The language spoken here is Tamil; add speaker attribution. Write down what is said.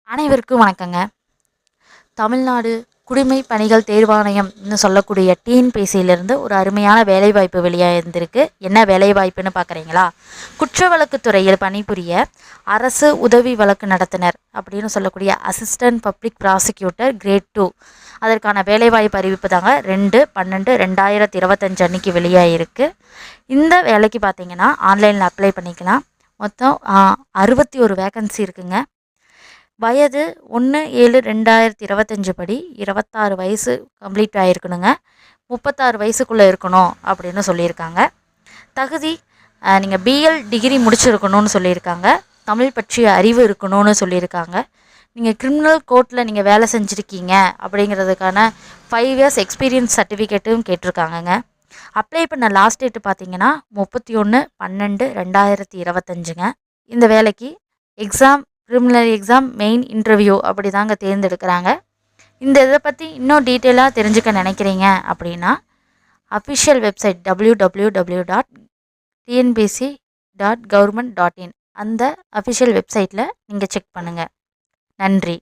Speaker 1: அனைவருக்கும் வணக்கங்க. தமிழ்நாடு குடிமை பணிகள் தேர்வாணையம்னு சொல்லக்கூடிய டிஎன்பிஎஸ்சியிலிருந்து ஒரு அருமையான வேலைவாய்ப்பு வெளியாகிருந்திருக்கு. என்ன வேலைவாய்ப்புன்னு பார்க்குறீங்களா? குற்ற வழக்கு துறையில் பணிபுரிய அரசு உதவி வழக்கு நடத்துனர் அப்படின்னு சொல்லக்கூடிய அசிஸ்டன்ட் பப்ளிக் ப்ராசிக்யூட்டர் கிரேட் 2 அதற்கான வேலைவாய்ப்பு அறிவிப்பு தாங்க 2/12/2025 அன்னைக்கு வெளியாகிருக்கு. இந்த வேலைக்கு பார்த்தீங்கன்னா ஆன்லைனில் அப்ளை பண்ணிக்கலாம். மொத்தம் 61 வேக்கன்சி இருக்குங்க. வயது 1/7/2025 படி 26 வயசு கம்ப்ளீட் ஆகிருக்கணுங்க. 36 வயசுக்குள்ளே இருக்கணும் அப்படின்னு சொல்லியிருக்காங்க. தகுதி நீங்கள் பிஎல் டிகிரி முடிச்சிருக்கணும்னு சொல்லியிருக்காங்க. தமிழ் பற்றிய அறிவு இருக்கணும்னு சொல்லியிருக்காங்க. நீங்கள் கிரிமினல் கோர்ட்டில் நீங்கள் வேலை செஞ்சுருக்கீங்க அப்படிங்கிறதுக்கான 5 இயர்ஸ் எக்ஸ்பீரியன்ஸ் சர்டிஃபிகேட்டும் கேட்டிருக்காங்கங்க. அப்ளை பண்ண லாஸ்ட் டேட்டு பார்த்தீங்கன்னா 31/12/2025ங்க. இந்த வேலைக்கு ப்ரிலிமினரி எக்ஸாம் மெயின் இன்டர்வியூ அப்படி தாங்க தேர்ந்தெடுக்கிறாங்க. இந்த இதை பற்றி இன்னும் டீட்டெயிலாக தெரிஞ்சுக்க நினைக்கிறீங்க அப்படின்னா அஃபிஷியல் வெப்சைட் www.tnbc.government.in அந்த அஃபிஷியல் வெப்சைட்டில் நீங்கள் செக் பண்ணுங்கள். நன்றி.